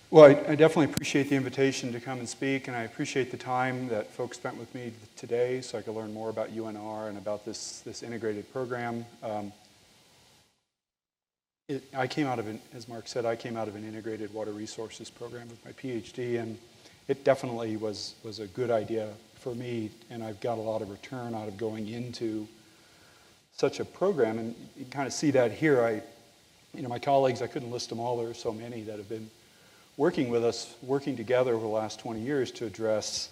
Well, I definitely appreciate the invitation to come and speak, and I appreciate the time that folks spent with me today so I could learn more about UNR and about this integrated program. I came out of, as Mark said, I came out of an integrated water resources program with my PhD, and it definitely was a good idea for me, and I've got a lot of return out of going into such a program, and you can kind of see that here. My colleagues, I couldn't list them all, there are so many that have been working with us, working together over the last 20 years to address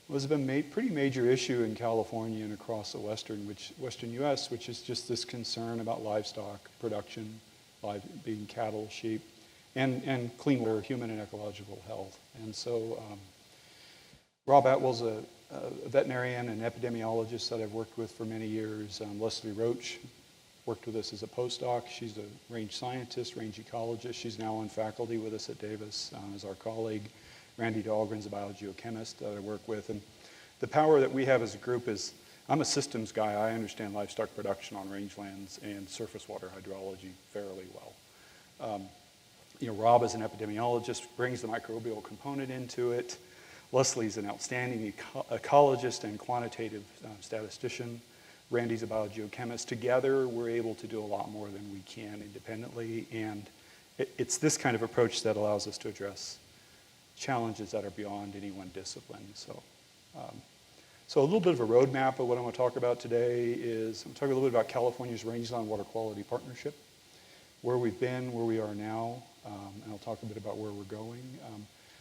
what has been a pretty major issue in California and across the western U.S., which is just this concern about livestock production, being cattle, sheep, and clean water, human and ecological health. And so Rob Atwell's a veterinarian and epidemiologist that I've worked with for many years. Leslie Roach worked with us as a postdoc. She's a range scientist, range ecologist. She's now on faculty with us at Davis as our colleague. Randy Dahlgren's a biogeochemist that I work with. And the power that we have as a group is, I'm a systems guy. I understand livestock production on rangelands and surface water hydrology fairly well. Rob is an epidemiologist, brings the microbial component into it. Leslie's an outstanding ecologist and quantitative statistician. Randy's a biogeochemist. Together, we're able to do a lot more than we can independently, and it's this kind of approach that allows us to address challenges that are beyond any one discipline. So a little bit of a roadmap of what I'm going to talk about today is, I'm talking a little bit about California's Rangeland Water Quality Partnership, where we've been, where we are now, and I'll talk a bit about where we're going.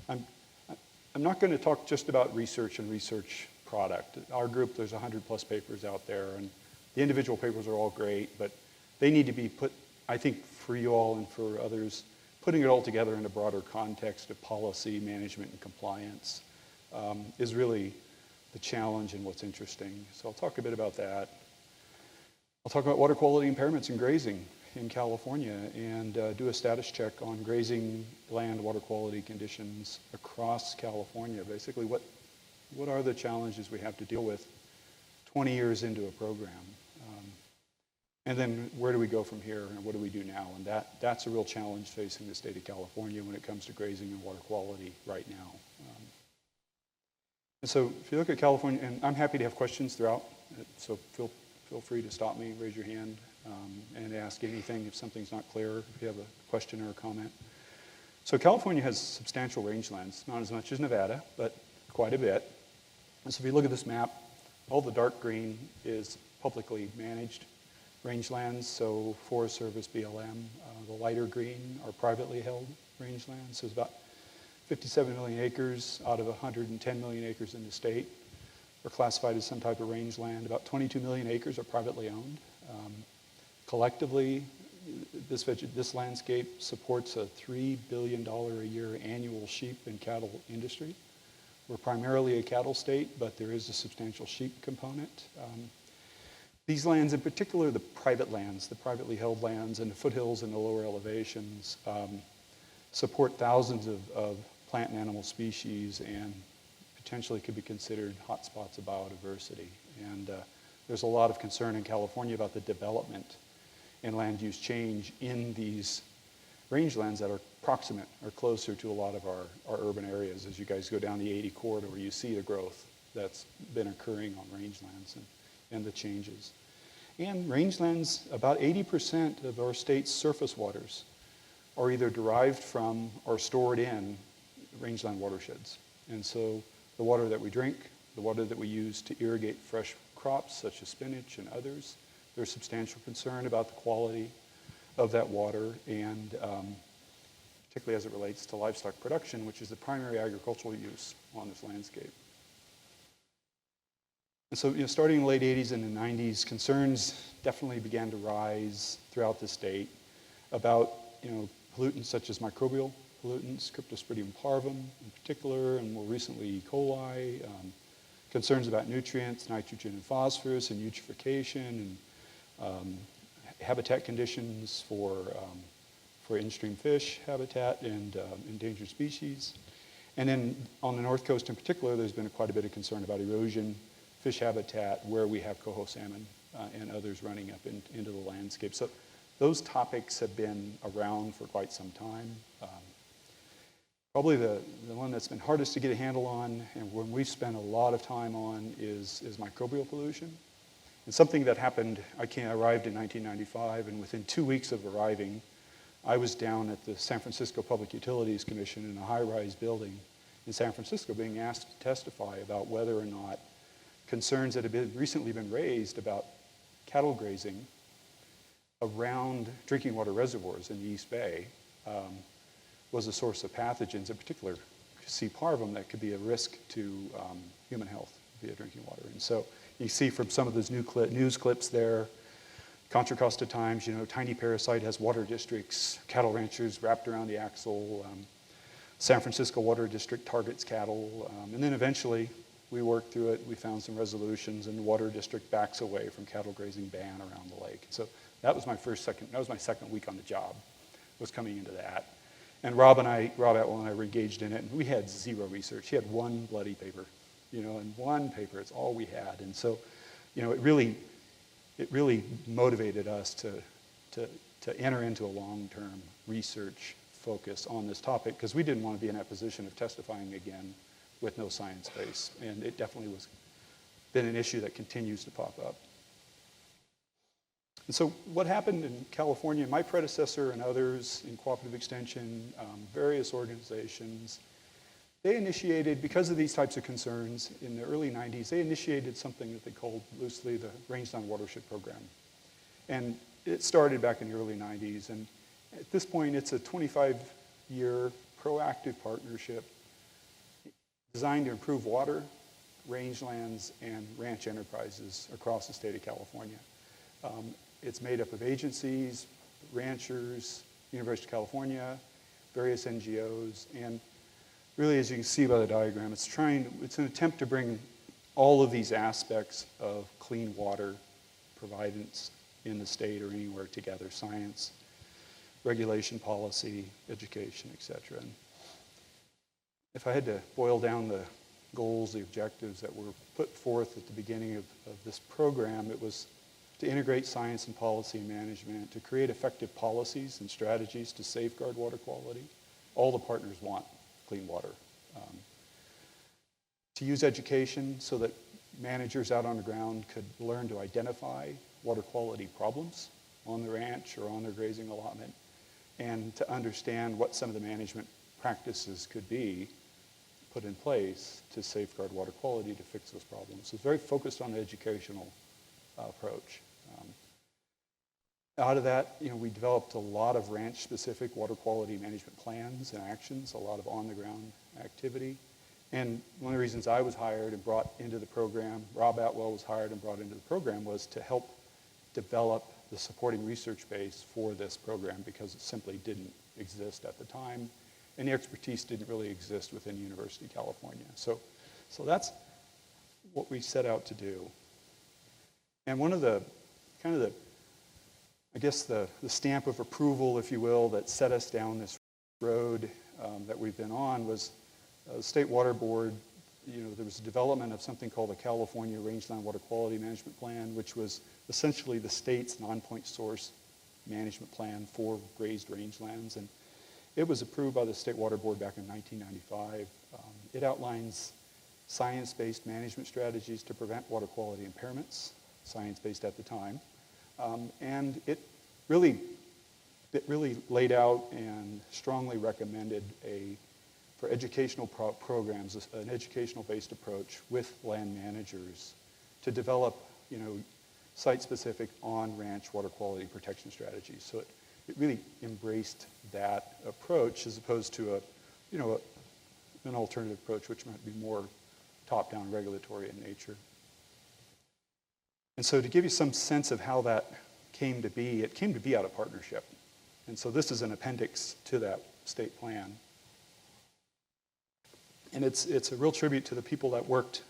I'm not going to talk just about research and research product. Our group, there's 100 plus papers out there, and the individual papers are all great, but they need to be put, I think, for you all and for others, putting it all together in a broader context of policy, management, and compliance is really the challenge and what's interesting. So I'll talk a bit about that. I'll talk about water quality impairments and grazing in California and do a status check on grazing land water quality conditions across California. Basically, what are the challenges we have to deal with 20 years into a program? And then where do we go from here and what do we do now? And that's a real challenge facing the state of California when it comes to grazing and water quality right now. And so if you look at California, and I'm happy to have questions throughout, so feel free to stop me, raise your hand, and ask anything if something's not clear, if you have a question or a comment. So California has substantial rangelands, not as much as Nevada, but quite a bit. And so if you look at this map, all the dark green is publicly managed rangelands, so Forest Service, BLM. The lighter green are privately held rangelands. So it's about 57 million acres out of 110 million acres in the state are classified as some type of rangeland. About 22 million acres are privately owned. Collectively, this landscape supports a $3 billion a year annual sheep and cattle industry. We're primarily a cattle state, but there is a substantial sheep component. These lands, in particular the private lands, the privately held lands and the foothills and the lower elevations, support thousands of plant and animal species and potentially could be considered hotspots of biodiversity. And there's a lot of concern in California about the development and land use change in these rangelands that are proximate or closer to a lot of our urban areas. As you guys go down the 80 corridor, you see the growth that's been occurring on rangelands and the changes. And rangelands, about 80% of our state's surface waters are either derived from or stored in rangeland watersheds. And so the water that we drink, the water that we use to irrigate fresh crops such as spinach and others, there's substantial concern about the quality of that water and particularly as it relates to livestock production, which is the primary agricultural use on this landscape. And so, starting in the late 80s and the 90s, concerns definitely began to rise throughout the state about, pollutants such as microbial pollutants, Cryptosporidium parvum in particular, and more recently E. coli, concerns about nutrients, nitrogen and phosphorus, and eutrophication, and habitat conditions for in-stream fish habitat and endangered species. And then on the North Coast in particular, there's been quite a bit of concern about erosion, fish habitat, where we have coho salmon and others running up into the landscape. So those topics have been around for quite some time. Probably the one that's been hardest to get a handle on, and one we've spent a lot of time on, is microbial pollution. And something that happened, I arrived in 1995, and within 2 weeks of arriving, I was down at the San Francisco Public Utilities Commission in a high-rise building in San Francisco being asked to testify about whether or not concerns that had recently been raised about cattle grazing around drinking water reservoirs in the East Bay was a source of pathogens, in particular C. parvum, that could be a risk to human health via drinking water. And so you see from some of those news clips there, Contra Costa Times, tiny parasite has water districts, cattle ranchers wrapped around the axle, San Francisco Water District targets cattle, and then eventually we worked through it, we found some resolutions, and the water district backs away from cattle grazing ban around the lake. So that was my second week on the job, was coming into that. And Rob Atwell and I were engaged in it, and we had zero research. He had one bloody paper, and one paper, it's all we had. And so, it really motivated us to enter into a long-term research focus on this topic, because we didn't want to be in that position of testifying again with no science base. And it definitely been an issue that continues to pop up. And so what happened in California, my predecessor and others in cooperative extension, various organizations, they initiated, because of these types of concerns in the early 90s, they initiated something that they called loosely the Rangeland Watershed Program. And it started back in the early 90s. And at this point, it's a 25-year proactive partnership designed to improve water, rangelands, and ranch enterprises across the state of California. It's made up of agencies, ranchers, University of California, various NGOs, and really, as you can see by the diagram, it's an attempt to bring all of these aspects of clean water providence in the state or anywhere together: science, regulation, policy, education, etc. And if I had to boil down the goals, the objectives that were put forth at the beginning of this program, it was to integrate science and policy and management, to create effective policies and strategies to safeguard water quality. All the partners want clean water. To use education so that managers out on the ground could learn to identify water quality problems on the ranch or on their grazing allotment, and to understand what some of the management practices could be put in place to safeguard water quality to fix those problems. So it's very focused on the educational approach. Out of that, we developed a lot of ranch-specific water quality management plans and actions, a lot of on-the-ground activity. And one of the reasons I was hired and brought into the program, Rob Atwell was hired and brought into the program, was to help develop the supporting research base for this program, because it simply didn't exist at the time, and the expertise didn't really exist within the University of California. So that's what we set out to do. And one of the stamp of approval, if you will, that set us down this road that we've been on was the State Water Board. There was a development of something called the California Rangeland Water Quality Management Plan, which was essentially the state's non-point source management plan for grazed rangelands. And it was approved by the State Water Board back in 1995. It outlines science-based management strategies to prevent water quality impairments, science-based at the time. And it really laid out and strongly recommended for educational programs, an educational-based approach with land managers to develop, site-specific on-ranch water quality protection strategies. So it really embraced that approach as opposed to an alternative approach, which might be more top-down regulatory in nature. And so to give you some sense of how that came to be, it came to be out of partnership. And so this is an appendix to that state plan. And it's a real tribute to the people that worked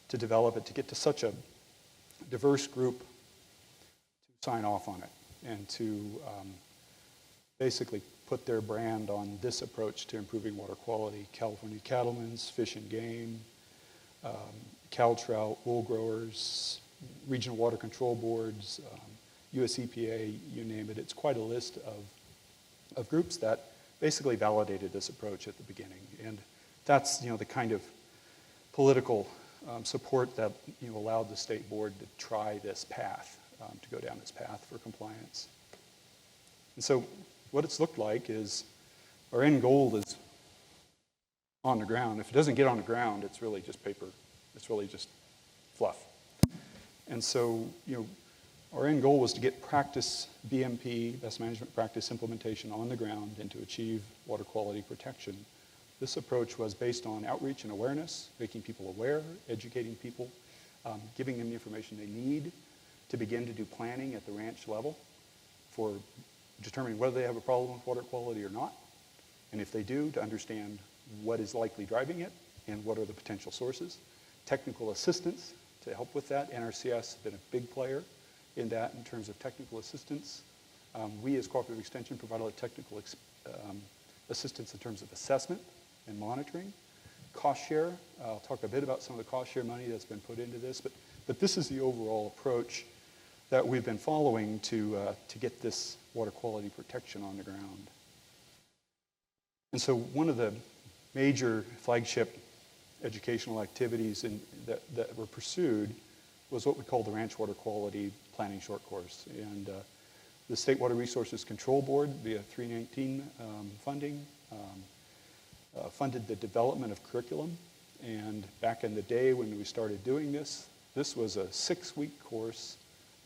to develop it, to get to such a diverse group to sign off on it and to basically put their brand on this approach to improving water quality. California Cattlemen's, Fish and Game, cow trout, wool growers, regional water control boards, US EPA, you name it. It's quite a list of groups that basically validated this approach at the beginning. And that's the kind of political support that allowed the state board to try this path, to go down this path for compliance. And so what it's looked like is our end goal is on the ground. If it doesn't get on the ground, it's really just paper. It's really just fluff. And so, our end goal was to get practice BMP, best management practice implementation, on the ground and to achieve water quality protection. This approach was based on outreach and awareness, making people aware, educating people, giving them the information they need to begin to do planning at the ranch level for determining whether they have a problem with water quality or not. And if they do, to understand what is likely driving it and what are the potential sources. Technical assistance to help with that. NRCS has been a big player in that in terms of technical assistance. We as Cooperative Extension provide a lot of technical assistance in terms of assessment and monitoring. Cost share, I'll talk a bit about some of the cost share money that's been put into this, but this is the overall approach that we've been following to get this water quality protection on the ground. And so one of the major flagship educational activities that were pursued was what we call the Ranch Water Quality Planning Short Course. And the State Water Resources Control Board, via 319 funding, funded the development of curriculum. And back in the day when we started doing this, this was a 6-week course,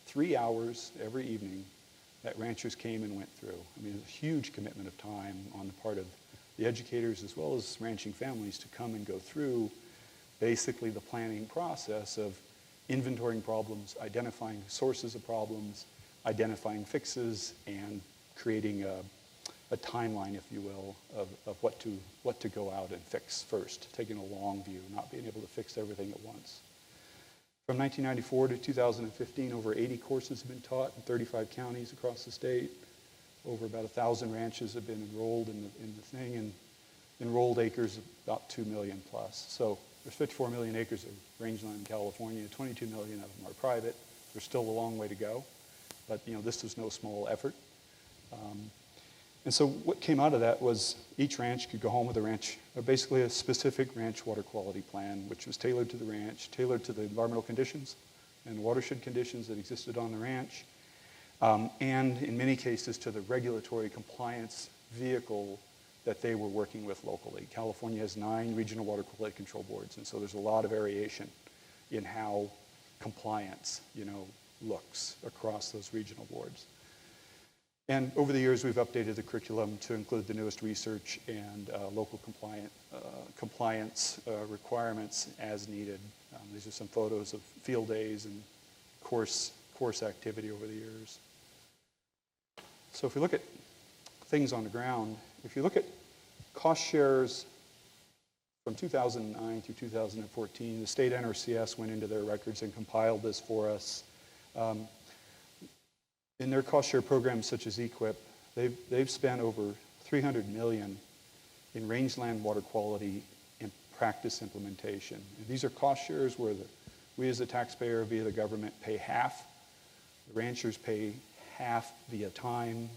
3 hours every evening that ranchers came and went through. I mean, it was a huge commitment of time on the part of the educators as well as ranching families to come and go through basically the planning process of inventorying problems, identifying sources of problems, identifying fixes, and creating a timeline, if you will, of what to go out and fix first, taking a long view, not being able to fix everything at once. From 1994 to 2015, over 80 courses have been taught in 35 counties across the state. Over about 1,000 ranches have been enrolled in the thing, and enrolled acres about 2 million plus. So there's 54 million acres of rangeland in California. 22 million of them are private. There's still a long way to go, but this was no small effort. And so what came out of that was each ranch could go home with basically a specific ranch water quality plan, which was tailored to the ranch, tailored to the environmental conditions and watershed conditions that existed on the ranch, and in many cases to the regulatory compliance vehicle that they were working with locally. California has 9 regional water quality control boards, and so there's a lot of variation in how compliance, looks across those regional boards. And over the years, we've updated the curriculum to include the newest research and local compliance requirements as needed. These are some photos of field days and course activity over the years. So if we look at things on the ground, if you look at cost shares from 2009 through 2014, the state NRCS went into their records and compiled this for us. In their cost share programs such as EQIP, they've spent over $300 million in rangeland water quality and practice implementation. And these are cost shares where we as a taxpayer via the government pay half, the ranchers pay half via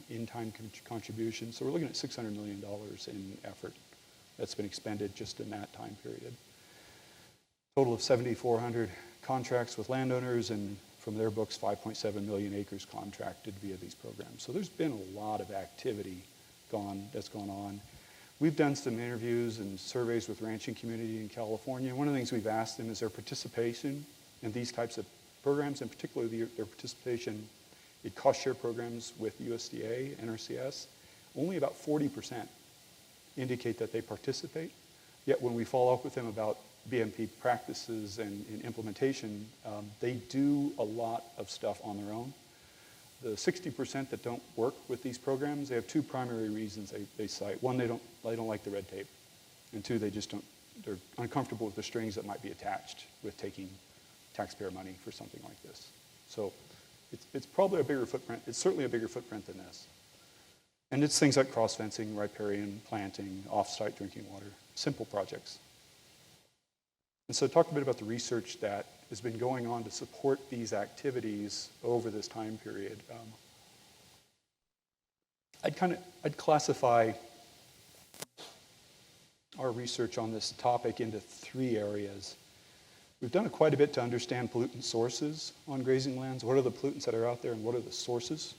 in-time contribution. So we're looking at $600 million in effort that's been expended just in that time period. Total of 7,400 contracts with landowners, and from their books, 5.7 million acres contracted via these programs. So there's been a lot of activity that's gone on. We've done some interviews and surveys with ranching community in California. One of the things we've asked them is their participation in these types of programs, and particularly their participation in cost share programs with USDA, NRCS. Only about 40% indicate that they participate. Yet when we follow up with them about BMP practices and implementation, they do a lot of stuff on their own. The 60% that don't work with these programs, they have 2 primary reasons they cite. One, they don't like the red tape. And 2, they're uncomfortable with the strings that might be attached with taking taxpayer money for something like this. So it's probably a bigger footprint. It's certainly a bigger footprint than this. And it's things like cross-fencing, riparian planting, off-site drinking water, simple projects. And so talk a bit about the research that has been going on to support these activities over this time period. I'd classify our research on this topic into 3 areas. We've done quite a bit to understand pollutant sources on grazing lands. What are the pollutants that are out there and what are the sources?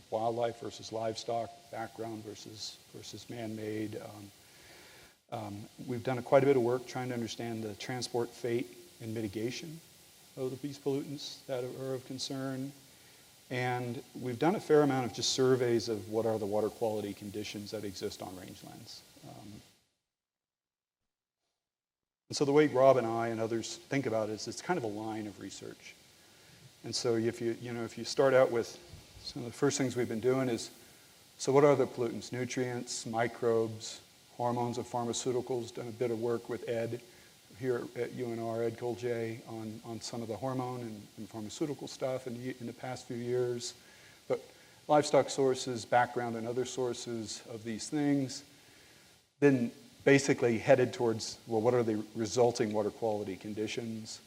Wildlife versus livestock, background versus man-made. We've done quite a bit of work trying to understand the transport, fate, and mitigation of these pollutants that are of concern. And we've done a fair amount of just surveys of what are the water quality conditions that exist on rangelands. And so the way Rob and I and others think about it is it's kind of a line of research. And so if you start out with some of the first things we've been doing is, so what are the pollutants? Nutrients, microbes, hormones of pharmaceuticals. Done a bit of work with Ed here at UNR, Ed Colje, on some of the hormone and pharmaceutical stuff in the past few years. But livestock sources, background, and other sources of these things. Then basically headed towards, well, what are the resulting water quality conditions?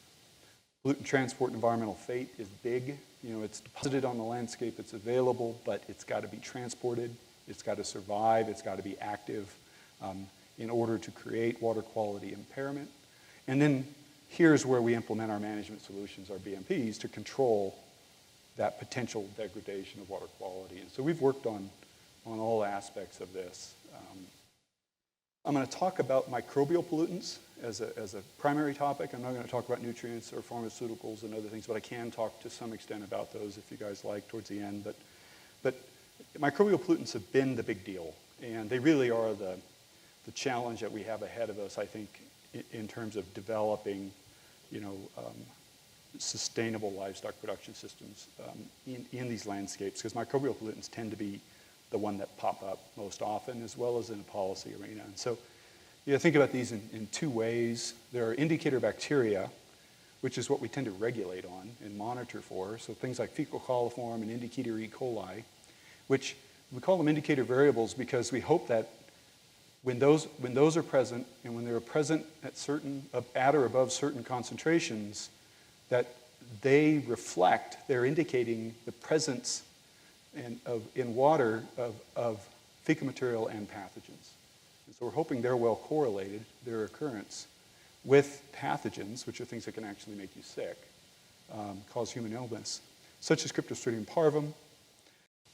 Pollutant transport and environmental fate is big. It's deposited on the landscape, it's available, but it's got to be transported, it's got to survive, it's got to be active in order to create water quality impairment. And then here's where we implement our management solutions, our BMPs, to control that potential degradation of water quality. And so we've worked on all aspects of this. I'm going to talk about microbial pollutants as a primary topic. I'm not going to talk about nutrients or pharmaceuticals and other things, but I can talk to some extent about those if you guys like towards the end. But microbial pollutants have been the big deal, and they really are the challenge that we have ahead of us, I think, in terms of developing, sustainable livestock production systems in these landscapes, because microbial pollutants tend to be the one that pop up most often, as well as in a policy arena. And so think about these in 2 ways. There are indicator bacteria, which is what we tend to regulate on and monitor for. So things like fecal coliform and indicator E. coli, which we call them indicator variables because we hope that when those are present, and when they're present at or above certain concentrations, that they reflect, they're indicating the presence in water of fecal material and pathogens. And so we're hoping they're well correlated, their occurrence, with pathogens, which are things that can actually make you sick, cause human illness, such as Cryptosporidium parvum,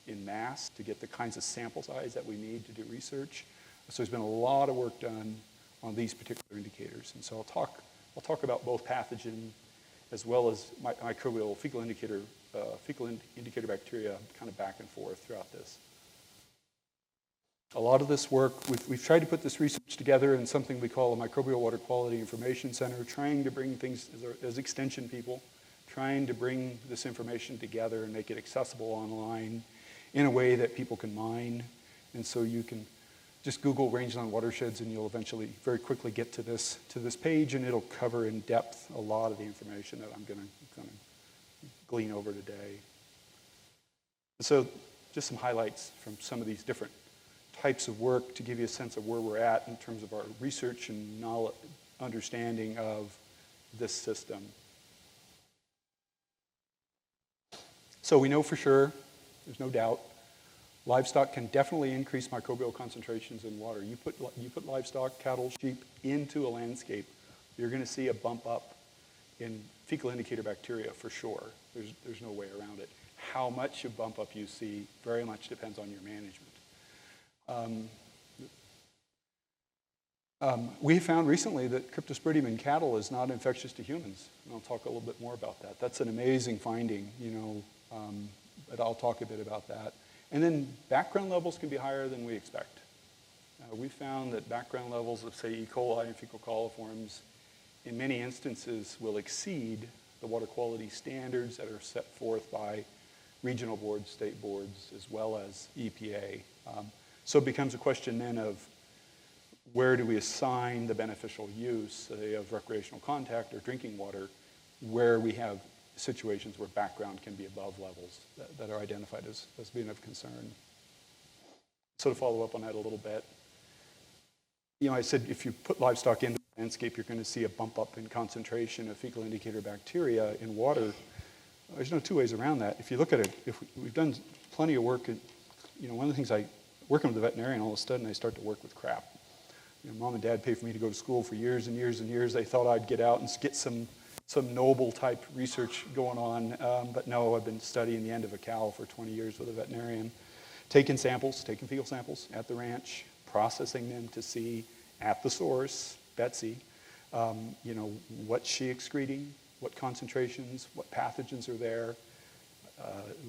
in mass to get the kinds of sample size that we need to do research. So there's been a lot of work done on these particular indicators. And so I'll talk about both pathogen as well as microbial fecal indicator bacteria kind of back and forth throughout this. A lot of this work, we've tried to put this research together in something we call a Microbial Water Quality Information Center, trying to bring things as extension people, trying to bring this information together and make it accessible online in a way that people can mine. And so you can just Google rangeland watersheds and you'll eventually very quickly get to this page, and it'll cover in depth a lot of the information that I'm going to glean over today. So just some highlights from some of these different types of work to give you a sense of where we're at in terms of our research and knowledge, understanding of this system. So we know for sure, there's no doubt, livestock can definitely increase microbial concentrations in water. You put livestock, cattle, sheep into a landscape, you're going to see a bump up in fecal indicator bacteria for sure. There's no way around it. How much a bump up you see very much depends on your management. We found recently that Cryptosporidium in cattle is not infectious to humans. And I'll talk a little bit more about that. That's an amazing finding, but I'll talk a bit about that. And then background levels can be higher than we expect. We found that background levels of, say, E. coli and fecal coliforms in many instances will exceed the water quality standards that are set forth by regional boards, state boards, as well as EPA. So it becomes a question then of where do we assign the beneficial use, say, of recreational contact or drinking water, where we have situations where background can be above levels that are identified as being of concern. So to follow up on that a little bit, I said if you put livestock into the landscape, you're going to see a bump up in concentration of fecal indicator bacteria in water. There's no 2 ways around that. If you look at it, we've done plenty of work, one of the things working with the veterinarian, all of a sudden I start to work with crap. Mom and Dad paid for me to go to school for years and years and years. They thought I'd get out and get some noble type research going on, but no, I've been studying the end of a cow for 20 years with a veterinarian, taking fecal samples at the ranch, processing them to see at the source, Betsy, what's she excreting, what concentrations, what pathogens are there,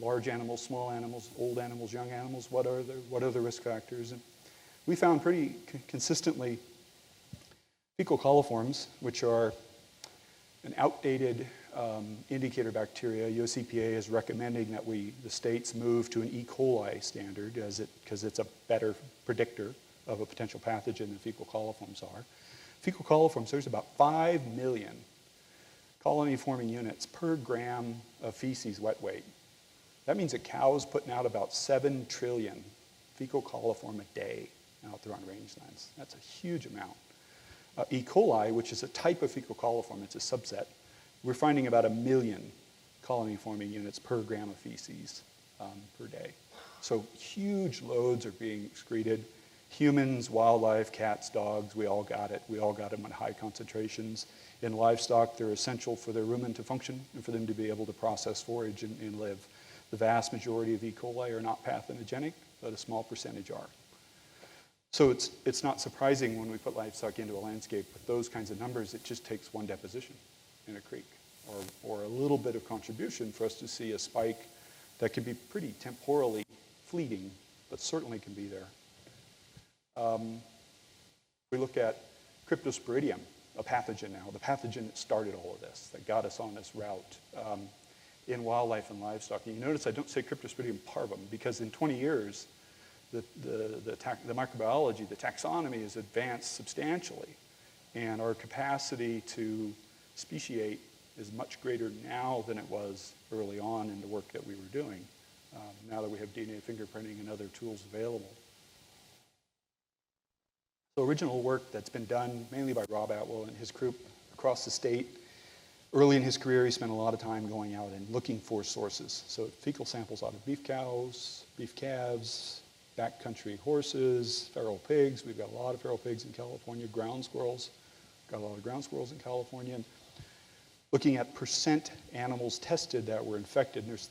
large animals, small animals, old animals, young animals, what are the risk factors? And we found pretty consistently fecal coliforms, which are an outdated indicator bacteria. US EPA is recommending that the states move to an E. coli standard because it's a better predictor of a potential pathogen than fecal coliforms are. Fecal coliforms, there's about 5 million colony-forming units per gram of feces wet weight. That means a cow is putting out about 7 trillion fecal coliform a day out there on rangelands. That's a huge amount. E. coli, which is a type of fecal coliform, it's a subset, we're finding about 1 million colony-forming units per gram of feces per day. So huge loads are being excreted. Humans, wildlife, cats, dogs, we all got it. We all got them at high concentrations. In livestock, they're essential for their rumen to function and for them to be able to process forage and live. The vast majority of E. coli are not pathogenic, but a small percentage are. So it's not surprising when we put livestock into a landscape with those kinds of numbers, it just takes one deposition in a creek or a little bit of contribution for us to see a spike that can be pretty temporally fleeting, but certainly can be there. We look at Cryptosporidium, a pathogen now, the pathogen that started all of this, that got us on this route in wildlife and livestock. And you notice I don't say Cryptosporidium parvum because in 20 years, the microbiology, the taxonomy has advanced substantially. And our capacity to speciate is much greater now than it was early on in the work that we were doing, now that we have DNA fingerprinting and other tools available. So original work that's been done mainly by Rob Atwell and his group across the state. Early in his career, he spent a lot of time going out and looking for sources. So fecal samples out of beef cows, beef calves, backcountry horses, feral pigs. We've got a lot of feral pigs in California. Ground squirrels. Got a lot of ground squirrels in California. And looking at percent animals tested that were infected. And there's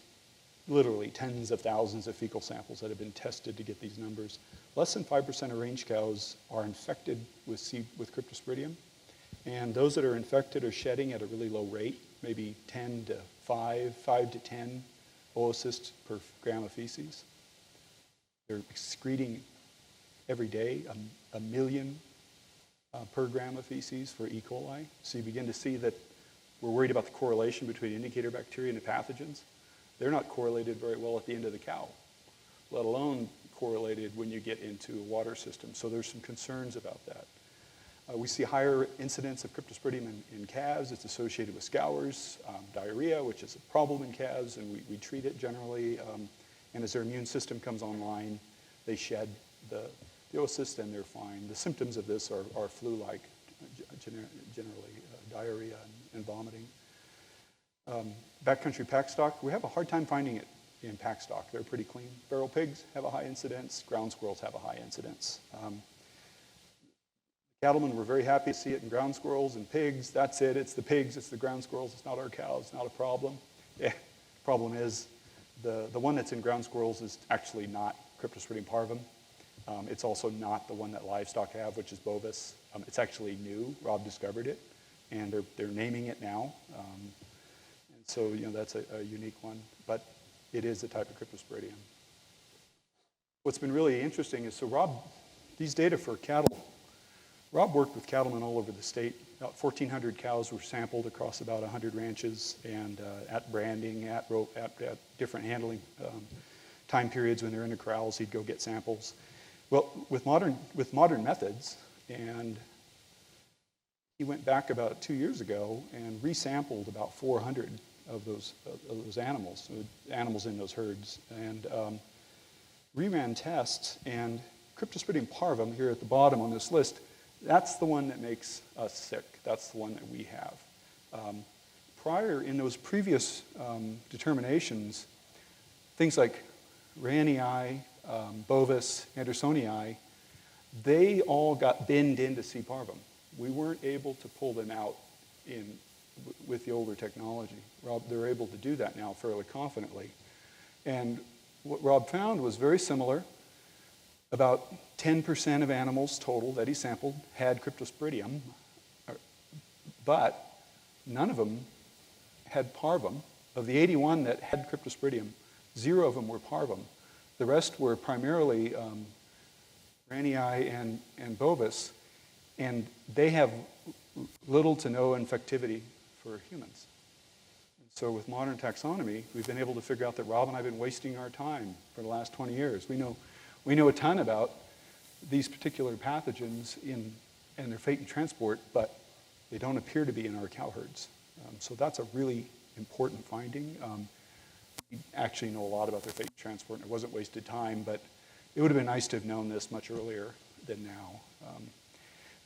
literally tens of thousands of fecal samples that have been tested to get these numbers. Less than 5% of range cows are infected with Cryptosporidium. And those that are infected are shedding at a really low rate, maybe 10 to 5 to 10 oocysts per gram of feces. They're excreting every day a million per gram of feces for E. coli. So you begin to see that we're worried about the correlation between indicator bacteria and the pathogens. They're not correlated very well at the end of the cow, let alone correlated when you get into a water system. So there's some concerns about that. We see higher incidence of Cryptosporidium in calves. It's associated with scours, diarrhea, which is a problem in calves, and we treat it generally. And as their immune system comes online, they shed the oocyst and they're fine. The symptoms of this are flu-like, generally diarrhea and vomiting. Backcountry pack stock, we have a hard time finding it in pack stock. They're pretty clean. Feral pigs have a high incidence. Ground squirrels have a high incidence. Cattlemen were very happy to see it in ground squirrels and pigs. That's it. It's the pigs. It's the ground squirrels. It's not our cows. It's not a problem. Problem is the one that's in ground squirrels is actually not Cryptosporidium parvum. It's also not the one that livestock have, which is bovis. It's actually new. Rob discovered it, and they're naming it now. And so that's a unique one, but it is a type of Cryptosporidium. What's been really interesting is, so Rob, these data for cattle, Rob worked with cattlemen all over the state. About 1,400 cows were sampled across about 100 ranches, and at branding, at different handling time periods when they're in the corrals, he'd go get samples. Well, with modern methods, and he went back about 2 years ago and resampled about 400 of those animals in those herds, and reran tests, and Cryptosporidium parvum here at the bottom on this list, that's the one that makes us sick. That's the one that we have. Prior, in those previous determinations, things like Ranii, bovis, Andersonii, they all got binned into C. parvum. We weren't able to pull them out with the older technology. They're able to do that now fairly confidently. And what Rob found was very similar. About 10% of animals total that he sampled had cryptosporidium, but none of them had parvum. Of the 81 that had cryptosporidium, 0 of them were parvum. The rest were primarily ranii and bovis, and they have little to no infectivity for humans. And so with modern taxonomy, we've been able to figure out that Rob and I have been wasting our time for the last 20 years. We know a ton about these particular pathogens and their fate and transport, but they don't appear to be in our cow herds. So that's a really important finding. We actually know a lot about their fate and transport, and it wasn't wasted time, but it would have been nice to have known this much earlier than now.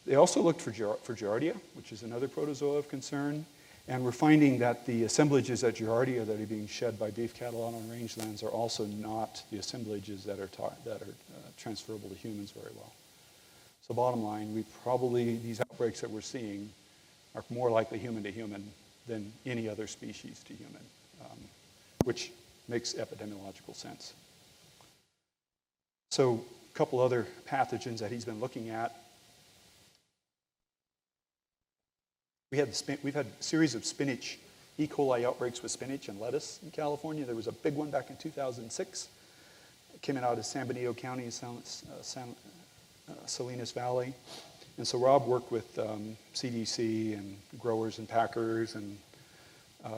They also looked for Giardia, which is another protozoa of concern, and we're finding that the assemblages at Giardia that are being shed by beef cattle out on rangelands are also not the assemblages that are transferable to humans very well. So bottom line, these outbreaks that we're seeing are more likely human to human than any other species to human, which makes epidemiological sense. So a couple other pathogens that he's been looking at. We've had a series of spinach, E. coli outbreaks with spinach and lettuce in California. There was a big one back in 2006. It came out of San Benito County, Salinas Valley. And so Rob worked with CDC and growers and packers and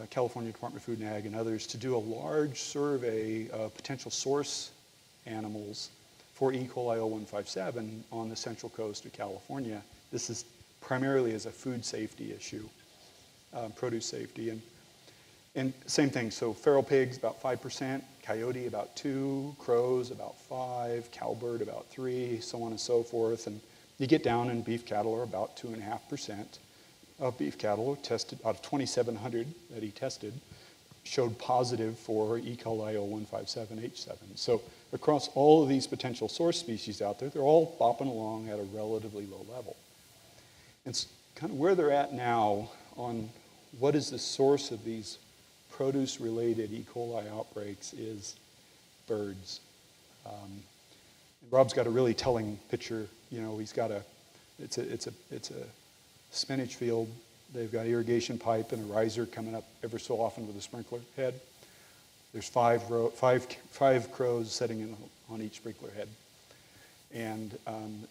California Department of Food and Ag and others to do a large survey of potential source animals for E. coli 0157 on the central coast of California. This is primarily as a food safety issue, produce safety. And same thing, so feral pigs about 5%, coyote about 2%, crows about 5%, cowbird about 3%, so on and so forth. And you get down and beef cattle are about 2.5% of beef cattle tested out of 2,700 that he tested showed positive for E. coli 0157H7. So across all of these potential source species out there, they're all bopping along at a relatively low level. And kind of where they're at now on what is the source of these produce-related E. coli outbreaks is birds. Rob's got a really telling picture. You know, he's got it's a spinach field. They've got irrigation pipe and a riser coming up ever so often with a sprinkler head. There's five crows sitting on each sprinkler head. And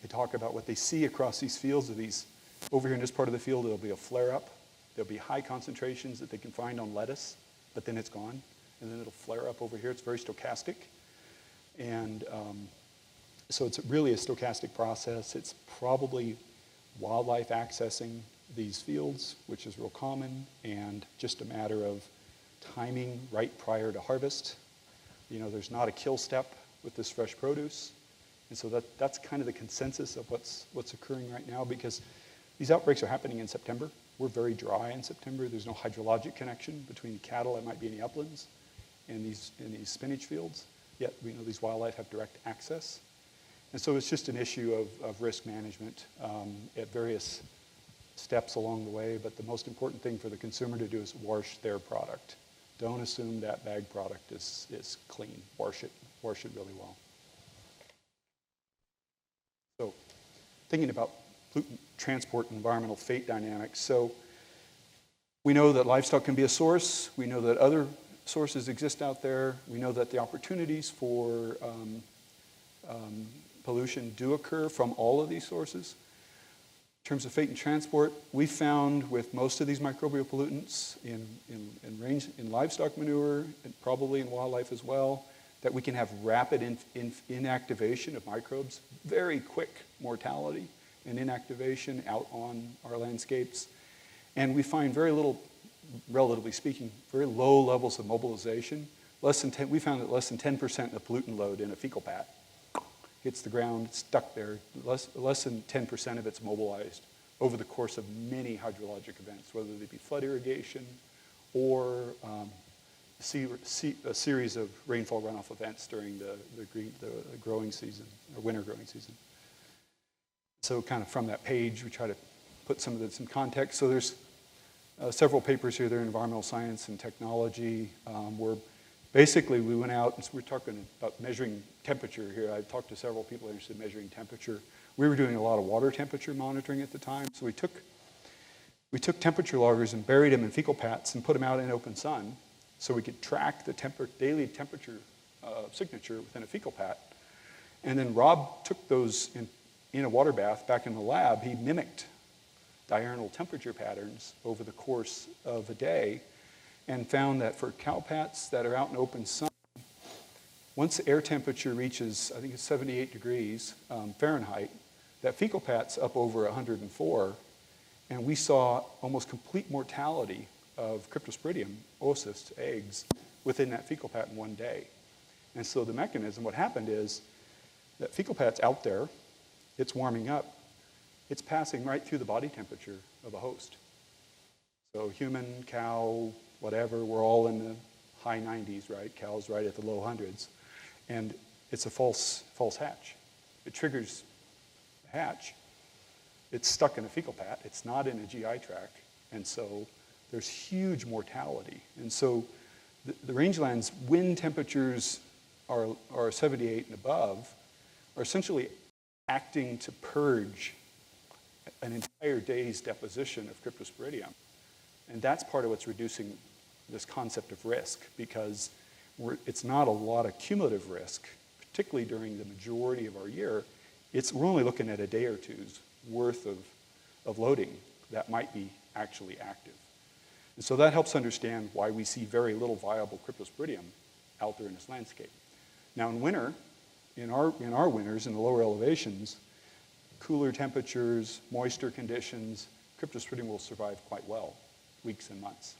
they talk about what they see across these fields of these. Over here in this part of the field, there'll be a flare-up. There'll be high concentrations that they can find on lettuce, but then it's gone. And then it'll flare up over here. It's very stochastic. And so it's really a stochastic process. It's probably wildlife accessing these fields, which is real common, and just a matter of timing right prior to harvest. You know, there's not a kill step with this fresh produce. And so that's kind of the consensus of what's occurring right now, because these outbreaks are happening in September. We're very dry in September. There's no hydrologic connection between the cattle that might be in the uplands and these spinach fields. Yet we know these wildlife have direct access. And so it's just an issue of risk management at various steps along the way. But the most important thing for the consumer to do is wash their product. Don't assume that bag product is clean. Wash it really well. So thinking about pollutant transport and environmental fate dynamics. So we know that livestock can be a source. We know that other sources exist out there. We know that the opportunities for pollution do occur from all of these sources. In terms of fate and transport, we found with most of these microbial pollutants in livestock manure and probably in wildlife as well, that we can have rapid inactivation of microbes, very quick mortality and inactivation out on our landscapes. And we find very little, relatively speaking, very low levels of mobilization. We found that less than 10% of the pollutant load in a fecal pat hits the ground, stuck there. Less than 10% of it's mobilized over the course of many hydrologic events, whether they be flood irrigation or a series of rainfall runoff events during the growing season, or winter growing season. So kind of from that page, we try to put some of this in context. So there's several papers here. They're in environmental science and technology, where basically we went out, and we're talking about measuring temperature here. I talked to several people interested in measuring temperature. We were doing a lot of water temperature monitoring at the time, so we took temperature loggers and buried them in fecal pats and put them out in open sun so we could track the daily temperature signature within a fecal pat. And then Rob took those in a water bath back in the lab. He mimicked diurnal temperature patterns over the course of a day and found that for cow pats that are out in open sun, once the air temperature reaches, I think it's 78 degrees Fahrenheit, that fecal pat's up over 104, and we saw almost complete mortality of Cryptosporidium oocysts, eggs, within that fecal pat in one day. And so the mechanism, what happened is that fecal pat's out there, it's warming up, it's passing right through the body temperature of a host. So human, cow, whatever, we're all in the high 90s, right? Cow's right at the low hundreds. And it's a false hatch. It triggers the hatch. It's stuck in a fecal pat. It's not in a GI tract. And so there's huge mortality. And so the rangelands, when temperatures are 78 and above, are essentially acting to purge an entire day's deposition of Cryptosporidium. And that's part of what's reducing this concept of risk, because it's not a lot of cumulative risk, particularly during the majority of our year. We're only looking at a day or two's worth of loading that might be actually active. And so that helps understand why we see very little viable Cryptosporidium out there in this landscape. Now in winter, in our winters, in the lower elevations, cooler temperatures, moisture conditions, Cryptosporidium will survive quite well, weeks and months.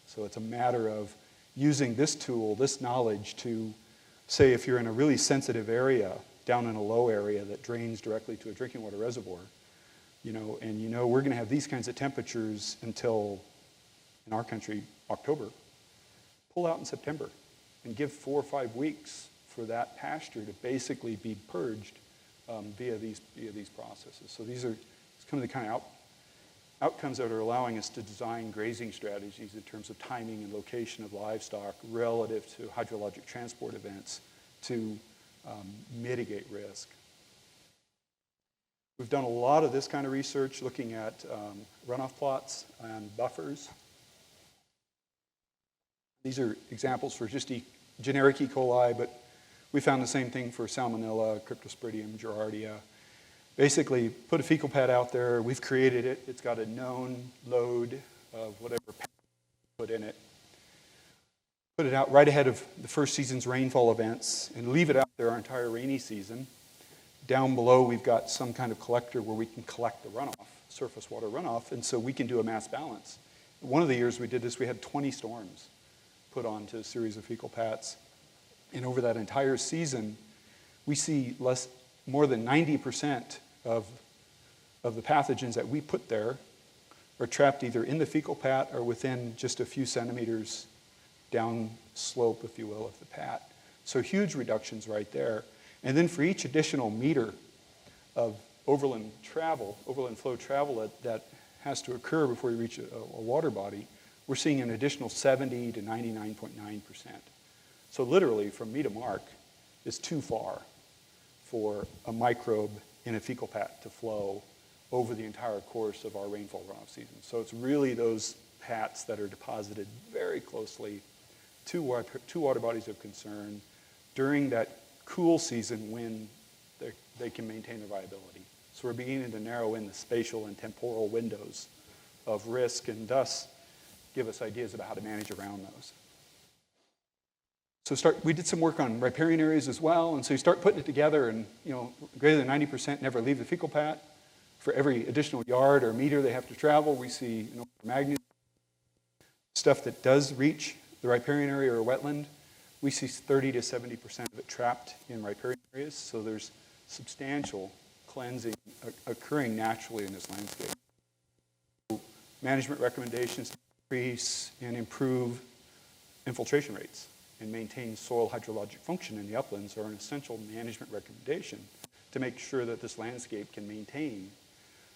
So it's a matter of using this tool, this knowledge, to say if you're in a really sensitive area, down in a low area that drains directly to a drinking water reservoir, and we're going to have these kinds of temperatures until, in our country, October. Pull out in September and give 4 or 5 weeks for that pasture to basically be purged via these processes. So these are kind of outcomes that are allowing us to design grazing strategies in terms of timing and location of livestock relative to hydrologic transport events to mitigate risk. We've done a lot of this kind of research looking at runoff plots and buffers. These are examples for just generic E. coli, but we found the same thing for Salmonella, Cryptosporidium, Giardia. Basically, put a fecal pad out there. We've created it. It's got a known load of whatever pad we put in it. Put it out right ahead of the first season's rainfall events and leave it out there our entire rainy season. Down below, we've got some kind of collector where we can collect the runoff, surface water runoff, and so we can do a mass balance. One of the years we did this, we had 20 storms put onto a series of fecal pads. And over that entire season, we see more than 90% of the pathogens that we put there are trapped either in the fecal pat or within just a few centimeters down slope, if you will, of the pat. So huge reductions right there. And then for each additional meter of overland flow travel that has to occur before you reach a water body, we're seeing an additional 70 to 99.9%. So literally, from me to Mark is too far for a microbe in a fecal pat to flow over the entire course of our rainfall runoff season. So it's really those pats that are deposited very closely to water bodies of concern during that cool season when they can maintain their viability. So we're beginning to narrow in the spatial and temporal windows of risk and thus give us ideas about how to manage around those. So we did some work on riparian areas as well, and so you start putting it together and, greater than 90% never leave the fecal pat. For every additional yard or meter they have to travel, we see magnitude stuff that does reach the riparian area or wetland. We see 30 to 70% of it trapped in riparian areas, so there's substantial cleansing occurring naturally in this landscape. So management recommendations to increase and improve infiltration rates and maintain soil hydrologic function in the uplands are an essential management recommendation to make sure that this landscape can maintain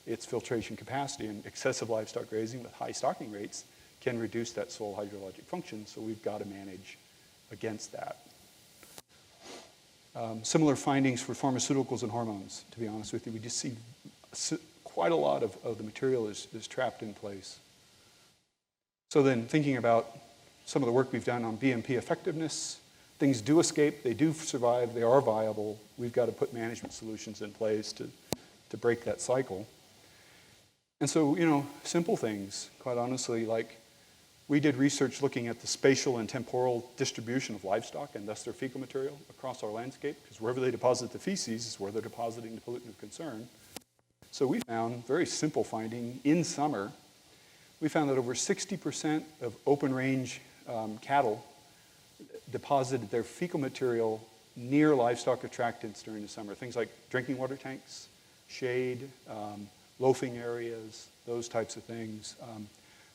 its filtration capacity. And excessive livestock grazing with high stocking rates can reduce that soil hydrologic function, so we've got to manage against that. Similar findings for pharmaceuticals and hormones, to be honest with you. We just see quite a lot of the material is trapped in place. So then thinking about some of the work we've done on BMP effectiveness, things do escape, they do survive, they are viable. We've got to put management solutions in place to break that cycle. And so, simple things, quite honestly, like we did research looking at the spatial and temporal distribution of livestock and thus their fecal material across our landscape, because wherever they deposit the feces is where they're depositing the pollutant of concern. So we found, very simple finding, in summer, we found that over 60% of open range cattle deposited their fecal material near livestock attractants during the summer. Things like drinking water tanks, shade, loafing areas, those types of things.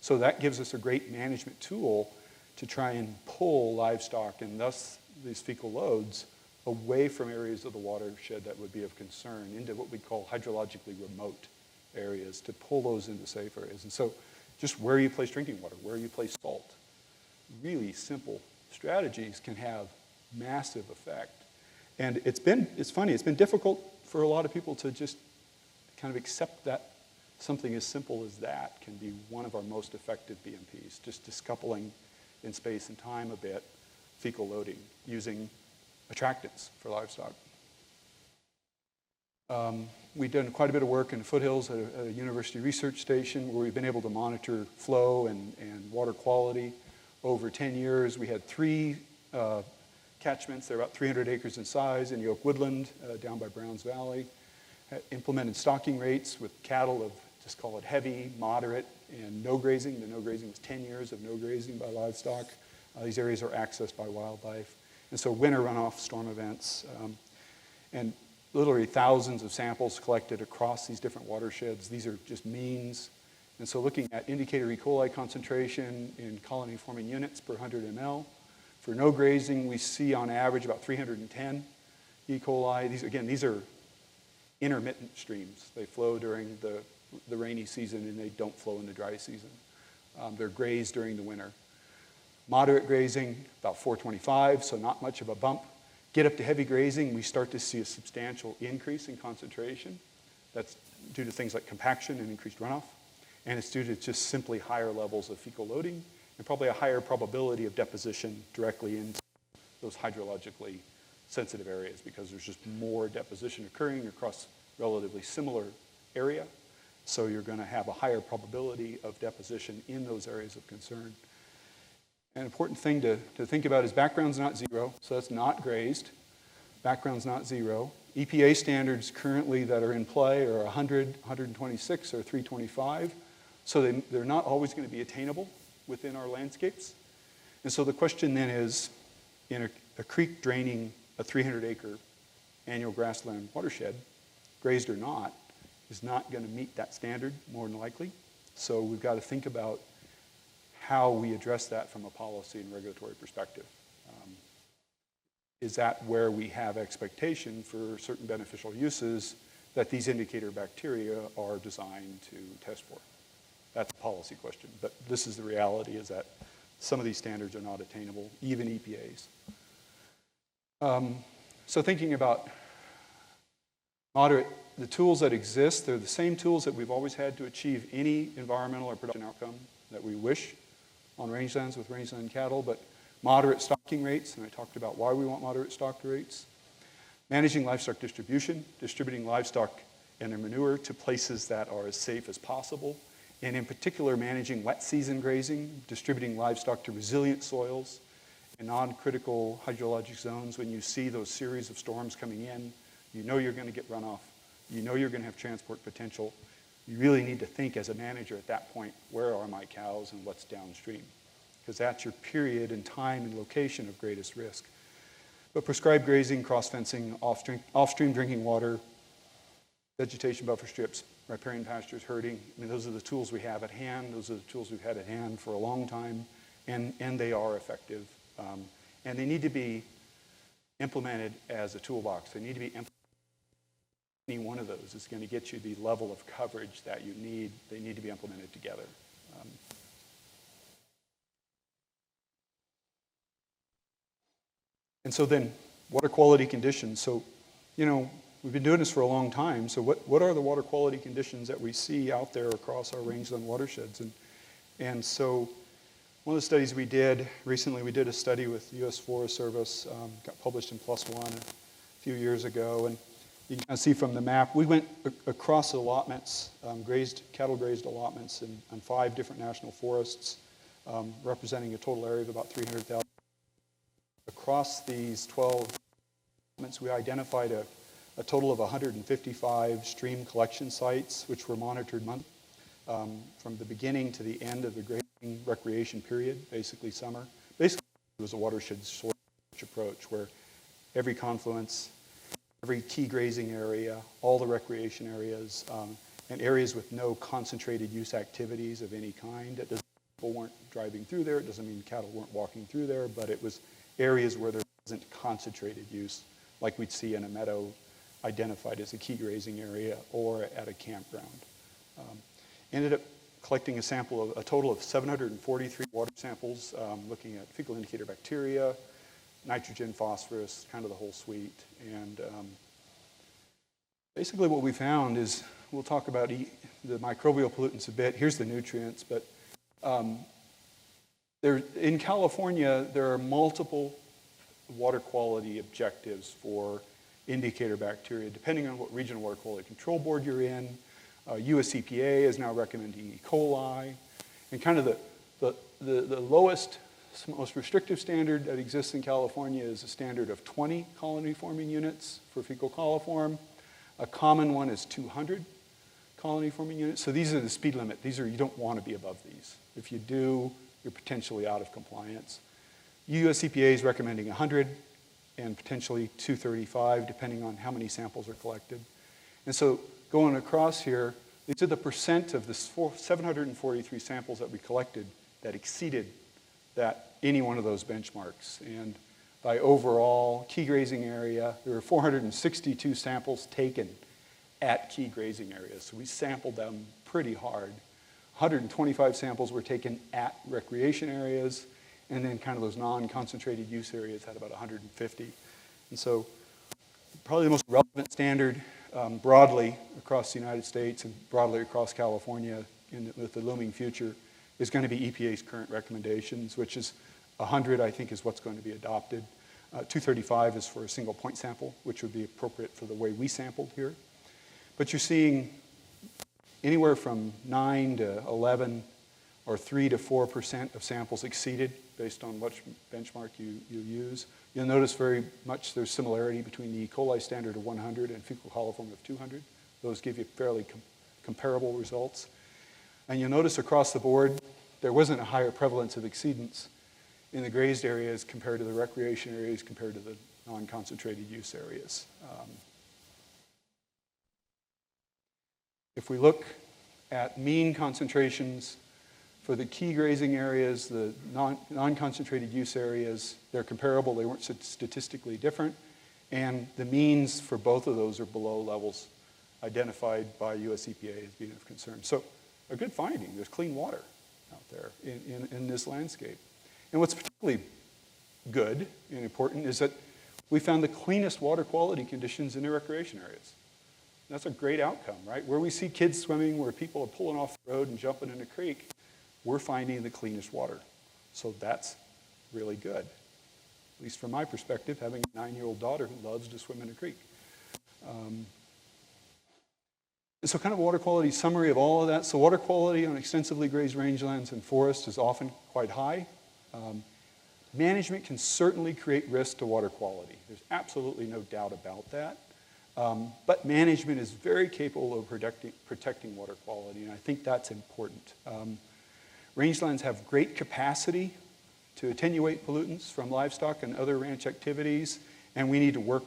So that gives us a great management tool to try and pull livestock and thus these fecal loads away from areas of the watershed that would be of concern into what we call hydrologically remote areas, to pull those into safe areas. And so just where you place drinking water, where you place salt, really simple strategies can have massive effect. And it's funny, it's been difficult for a lot of people to just kind of accept that something as simple as that can be one of our most effective BMPs, just discoupling in space and time a bit fecal loading using attractants for livestock. We've done quite a bit of work in the foothills at a university research station where we've been able to monitor flow and water quality. Over 10 years, we had 3 catchments. They're about 300 acres in size in the oak woodland down by Browns Valley. Implemented stocking rates with cattle of, just call it heavy, moderate, and no grazing. The no grazing was 10 years of no grazing by livestock. These areas are accessed by wildlife. And so winter runoff, storm events, and literally thousands of samples collected across these different watersheds. These are just means. And so looking at indicator E. coli concentration in colony-forming units per 100 ml. For no grazing, we see on average about 310 E. coli. These are intermittent streams. They flow during the rainy season and they don't flow in the dry season. They're grazed during the winter. Moderate grazing, about 425, so not much of a bump. Get up to heavy grazing, we start to see a substantial increase in concentration. That's due to things like compaction and increased runoff. And it's due to just simply higher levels of fecal loading and probably a higher probability of deposition directly into those hydrologically sensitive areas because there's just more deposition occurring across relatively similar area. So you're going to have a higher probability of deposition in those areas of concern. An important thing to think about is background's not zero, so that's not grazed. Background's not zero. EPA standards currently that are in play are 100, 126, or 325. So they're not always going to be attainable within our landscapes. And so the question then is, in a creek draining a 300-acre annual grassland watershed, grazed or not, is not going to meet that standard, more than likely. So we've got to think about how we address that from a policy and regulatory perspective. Is that where we have expectation for certain beneficial uses that these indicator bacteria are designed to test for? That's a policy question. But this is the reality, is that some of these standards are not attainable, even EPA's. So thinking about the tools that exist, they're the same tools that we've always had to achieve any environmental or production outcome that we wish on rangelands with rangeland cattle, but moderate stocking rates, and I talked about why we want moderate stock rates. Managing livestock distribution, distributing livestock and their manure to places that are as safe as possible, and in particular managing wet season grazing, distributing livestock to resilient soils and non-critical hydrologic zones. When you see those series of storms coming in, you know you're going to get runoff, you know you're going to have transport potential. You really need to think as a manager at that point, where are my cows and what's downstream? Because that's your period and time and location of greatest risk. But prescribed grazing, cross-fencing, off-stream drinking water, vegetation buffer strips, riparian pastures, herding, I mean, those are the tools we have at hand. Those are the tools we've had at hand for a long time, and they are effective. And they need to be implemented as a toolbox. They need to be implemented any one of those is going to get you the level of coverage that you need. They need to be implemented together. And so then, water quality conditions. So, we've been doing this for a long time. So what are the water quality conditions that we see out there across our rangeland watersheds? And so one of the studies we did recently, we did a study with the U.S. Forest Service, got published in PLOS One a few years ago. And you can kind of see from the map, we went across allotments, cattle grazed allotments on 5 different national forests, representing a total area of about 300,000. Across these 12 allotments, we identified a total of 155 stream collection sites, which were monitored monthly from the beginning to the end of the grazing recreation period, basically summer. Basically, it was a watershed source approach where every confluence, every key grazing area, all the recreation areas, and areas with no concentrated use activities of any kind. It doesn't mean people weren't driving through there. It doesn't mean cattle weren't walking through there, but it was areas where there wasn't concentrated use, like we'd see in a meadow identified as a key grazing area or at a campground. Ended up collecting a total of 743 water samples, looking at fecal indicator bacteria, nitrogen, phosphorus, kind of the whole suite. And basically what we found is, we'll talk about the microbial pollutants a bit. Here's the nutrients, but in California, there are multiple water quality objectives for indicator bacteria, depending on what regional water quality control board you're in. US EPA is now recommending E. coli. And kind of the lowest, most restrictive standard that exists in California is a standard of 20 colony-forming units for fecal coliform. A common one is 200 colony-forming units. So these are the speed limit. You don't want to be above these. If you do, you're potentially out of compliance. US EPA is recommending 100 and potentially 235, depending on how many samples are collected. And so going across here, these are the percent of the 743 samples that we collected that exceeded any one of those benchmarks. And by overall key grazing area, there were 462 samples taken at key grazing areas. So we sampled them pretty hard. 125 samples were taken at recreation areas, and then kind of those non-concentrated use areas had about 150. And so probably the most relevant standard broadly across the United States and broadly across California with the looming future is going to be EPA's current recommendations, which is 100, I think, is what's going to be adopted. 235 is for a single point sample, which would be appropriate for the way we sampled here. But you're seeing anywhere from 9 to 11 or 3 to 4% of samples exceeded based on which benchmark you use. You'll notice very much there's similarity between the E. coli standard of 100 and fecal coliform of 200. Those give you fairly comparable results. And you'll notice across the board, there wasn't a higher prevalence of exceedance in the grazed areas compared to the recreation areas compared to the non-concentrated use areas. If we look at mean concentrations for the key grazing areas, the non-concentrated use areas, they're comparable. They weren't statistically different. And the means for both of those are below levels identified by US EPA as being of concern. So a good finding. There's clean water out there in this landscape. And what's particularly good and important is that we found the cleanest water quality conditions in the recreation areas. That's a great outcome, right? Where we see kids swimming, where people are pulling off the road and jumping in a creek, we're finding the cleanest water. So that's really good. At least from my perspective, having a 9-year-old daughter who loves to swim in a creek. And so kind of water quality summary of all of that. So water quality on extensively grazed rangelands and forests is often quite high. Management can certainly create risk to water quality. There's absolutely no doubt about that. But management is very capable of protecting water quality, and I think that's important. Rangelands have great capacity to attenuate pollutants from livestock and other ranch activities, and we need to work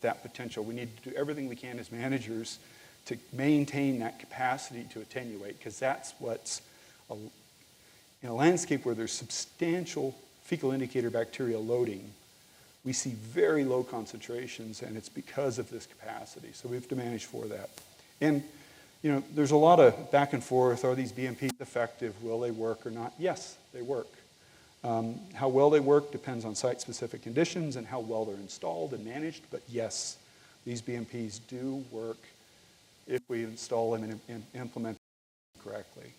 that potential. We need to do everything we can as managers to maintain that capacity to attenuate, because that's what's, in a landscape where there's substantial fecal indicator bacteria loading, we see very low concentrations, and it's because of this capacity. So we have to manage for that. And there's a lot of back and forth. Are these BMPs effective? Will they work or not? Yes, they work. How well they work depends on site-specific conditions and how well they're installed and managed. But yes, these BMPs do work if we install them and implement them correctly.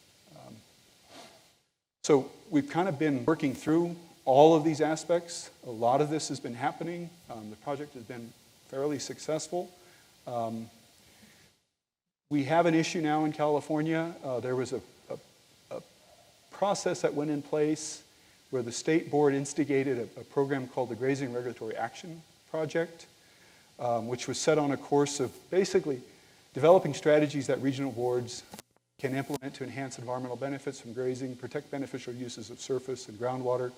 So we've kind of been working through all of these aspects. A lot of this has been happening. The project has been fairly successful. We have an issue now in California. There was a process that went in place where the state board instigated a program called the Grazing Regulatory Action Project, which was set on a course of basically developing strategies that regional boards can implement to enhance environmental benefits from grazing, protect beneficial uses of surface and groundwater,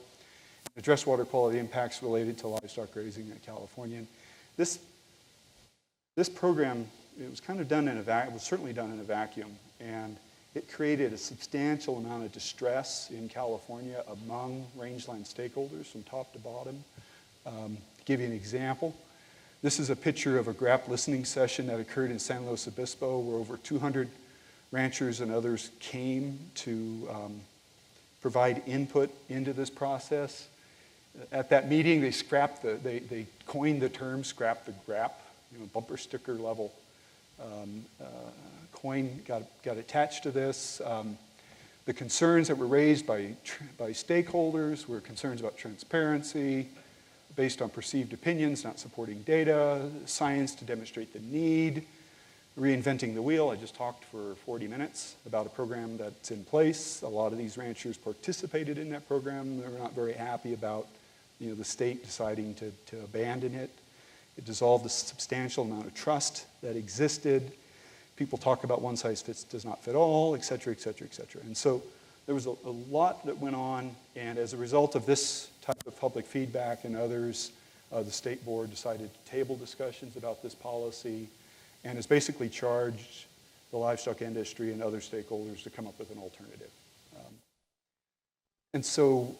address water quality impacts related to livestock grazing in California. And this program, it was kind of done in a vacuum. It was certainly done in a vacuum, and it created a substantial amount of distress in California among rangeland stakeholders from top to bottom. To give you an example, this is a picture of a GRAP listening session that occurred in San Luis Obispo, where over 200 ranchers and others came to provide input into this process. At that meeting, they coined the term "scrap the GRAP," bumper sticker level. Coin got attached to this. The concerns that were raised by stakeholders were concerns about transparency, based on perceived opinions, not supporting data, science to demonstrate the need, reinventing the wheel. I just talked for 40 minutes about a program that's in place. A lot of these ranchers participated in that program. They were not very happy about the state deciding to abandon it. It dissolved a substantial amount of trust that existed. People talk about one size does not fit all, et cetera, et cetera, et cetera. And so there was a lot that went on, and as a result of this type of public feedback and others, the state board decided to table discussions about this policy and has basically charged the livestock industry and other stakeholders to come up with an alternative. And so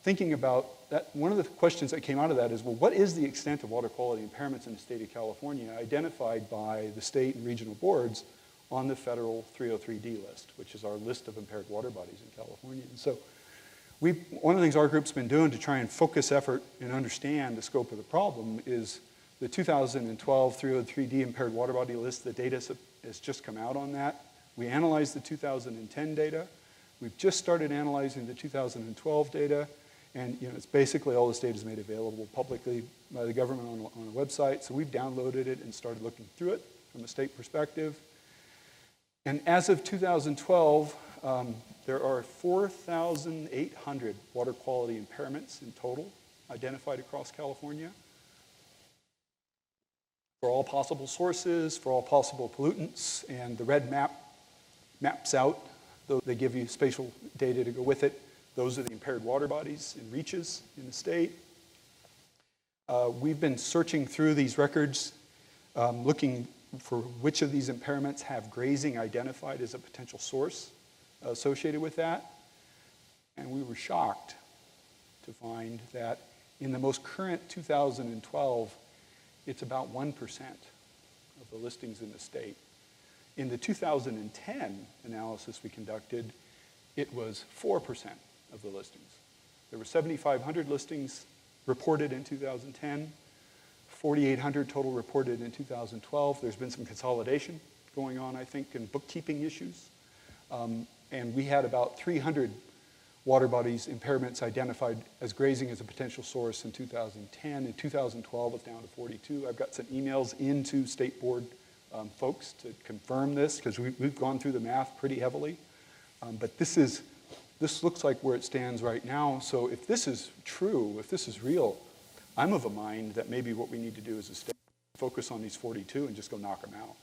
thinking about that, one of the questions that came out of that is, well, what is the extent of water quality impairments in the state of California identified by the state and regional boards on the federal 303D list, which is our list of impaired water bodies in California? And so one of the things our group's been doing to try and focus effort and understand the scope of the problem is the 2012 303D impaired water body list. The data has just come out on that. We analyzed the 2010 data. We've just started analyzing the 2012 data, and it's basically all this data is made available publicly by the government on a website. So we've downloaded it and started looking through it from a state perspective. And as of 2012, there are 4,800 water quality impairments in total identified across California for all possible sources, for all possible pollutants, and the red map maps out. Though they give you spatial data to go with it. Those are the impaired water bodies and reaches in the state. We've been searching through these records, looking for which of these impairments have grazing identified as a potential source associated with that. And we were shocked to find that in the most current 2012, it's about 1% of the listings in the state. In the 2010 analysis we conducted, it was 4% of the listings. There were 7,500 listings reported in 2010, 4,800 total reported in 2012. There's been some consolidation going on, I think, and bookkeeping issues. And we had about 300 water bodies impairments identified as grazing as a potential source in 2010. In 2012, it's down to 42. I've got some emails into state board folks to confirm this, because we've gone through the math pretty heavily. But this looks like where it stands right now. So if this is true, if this is real, I'm of a mind that maybe what we need to do is a state focus on these 42 and just go knock them out.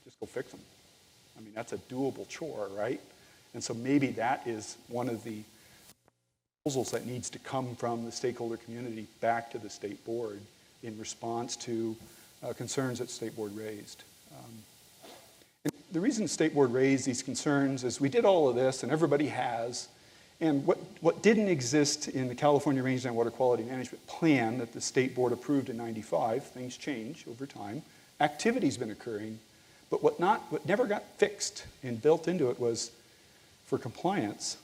Just go fix them. I mean, that's a doable chore, right? And so maybe that is one of the proposals that needs to come from the stakeholder community back to the state board in response to concerns that state board raised. And the reason the state board raised these concerns is we did all of this, and everybody has, And what didn't exist in the California Rangeland Water Quality Management Plan that the state board approved in '95, things change over time, activity's been occurring, but what never got fixed and built into it was, for compliance,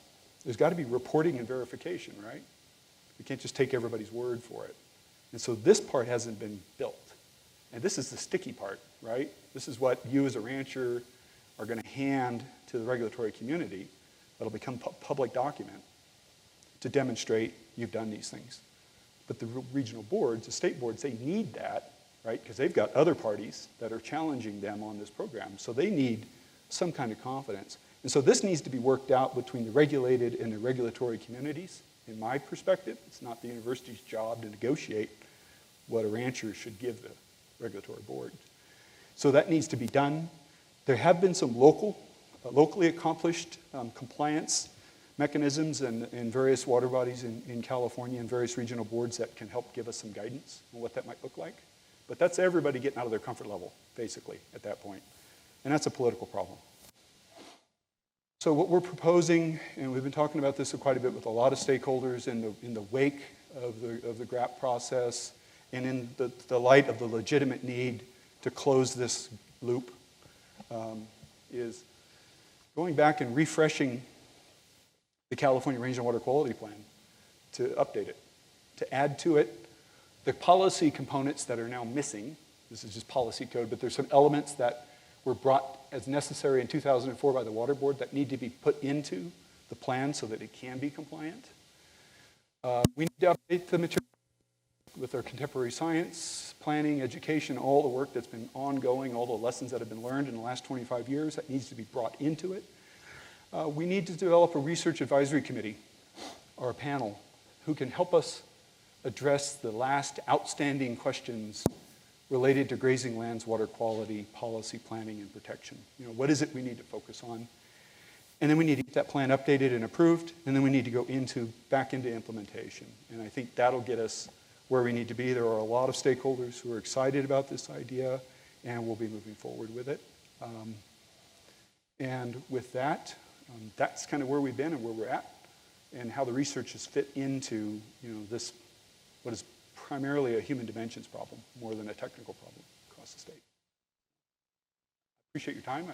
there's got to be reporting and verification, right? We can't just take everybody's word for it. And so this part hasn't been built. And this is the sticky part, right? This is what you as a rancher are going to hand to the regulatory community that'll become public document to demonstrate you've done these things. But the regional boards, the state boards, they need that, right? Because they've got other parties that are challenging them on this program. So they need some kind of confidence. And so this needs to be worked out between the regulated and the regulatory communities. In my perspective, it's not the university's job to negotiate what a rancher should give the regulatory board. So that needs to be done. There have been some locally accomplished compliance mechanisms in various water bodies in California and various regional boards that can help give us some guidance on what that might look like. But that's everybody getting out of their comfort level, basically, at that point. And that's a political problem. So what we're proposing, and we've been talking about this quite a bit with a lot of stakeholders in the wake of the GRAP process and in the light of the legitimate need to close this loop, is going back and refreshing the California Rangeland Water Quality Plan to update it, to add to it the policy components that are now missing. This is just policy code, but there's some elements that were brought as necessary in 2004 by the Water Board that need to be put into the plan so that it can be compliant. We need to update the material with our contemporary science, planning, education, all the work that's been ongoing, all the lessons that have been learned in the last 25 years that needs to be brought into it. We need to develop a research advisory committee or a panel who can help us address the last outstanding questions related to grazing lands, water quality, policy planning, and protection. You know, what is it we need to focus on? And then we need to get that plan updated and approved, and then we need to go back into implementation. And I think that'll get us where we need to be. There are a lot of stakeholders who are excited about this idea, and we'll be moving forward with it. And with that, that's kind of where we've been and where we're at, and how the research has fit into, this, what is primarily a human dimensions problem, more than a technical problem across the state. I appreciate your time.